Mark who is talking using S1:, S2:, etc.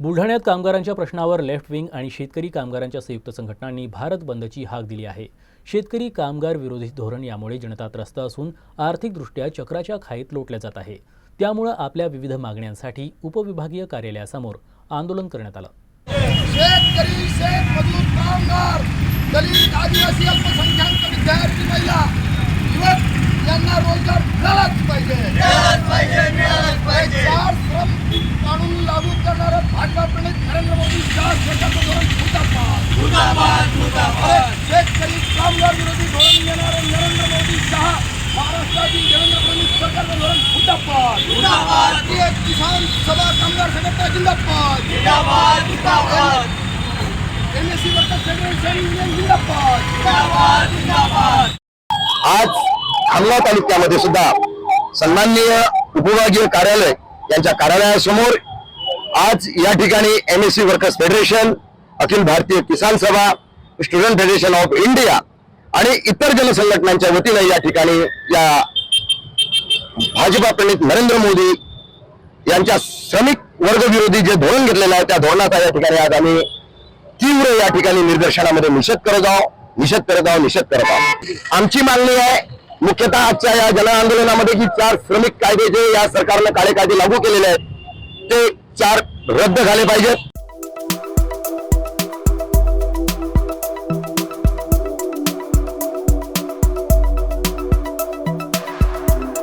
S1: बुलढाण्यात कामगारांच्या प्रश्नावर लेफ्ट विंग आणि शेतकरी कामगारांच्या संयुक्त संघटनांनी भारत बंदची हाक दिली आहे। शेतकरी कामगार विरोधी धोरण यामुळे जनता त्रस्त असून आर्थिकदृष्ट्या चक्राच्या खाईत लोटल्या जात आहे। त्यामुळे आपल्या विविध मागण्यांसाठी उपविभागीय कार्यालयासमोर आंदोलन करण्यात आलं।
S2: शेतकरी, शेतमजूर, कामगार, दलित, आदिवासी, अल्पसंख्याक, विद्यार्थी, महिला, युवक यांना रोजगार मिळालाच पाहिजे। चार श्रम कानून लागू करणारा भाजपा प्रणित नरेंद्र मोदी सरकारचं धोरण मुर्दाबाद। शेतकरी कामगार विरोधी धोरण घेणारे नरेंद्र मोदी महाराष्ट्रातील देवेंद्र फडणवीस सरकारचं धोरण मुर्दाबाद। भारतीय किसान सभा कामगार संघटना जिंदाबाद। एमएससी वर्कर्स फेडरेशन युनियन जिंदाबाद।
S3: आज खामगाव तालुक्यामध्ये सुद्धा सन्माननीय उपविभागीय कार्यालय यांच्या कार्यालयासमोर आज या ठिकाणी MSc workers federation, Akhil Bharatiya किसान सभा, स्टुडंट फेडरेशन ऑफ इंडिया आणि इतर जनसंघटनांच्या वतीने या ठिकाणी या भाजपा प्रणित नरेंद्र मोदी यांच्या श्रमिक वर्ग विरोधी जे धोरण घेतलेलं आहे त्या धोरणाचा या ठिकाणी आज आम्ही तीव्र या ठिकाणी निदर्शनामध्ये निषेध करत आहोत। आमची मागणी आहे मुख्यतः आजच्या या जन आंदोलनामध्ये की 4 श्रमिक कायदे जे या सरकारने काळे कायदे लागू केलेले आहेत ते 4 रद्द झाले पाहिजेत।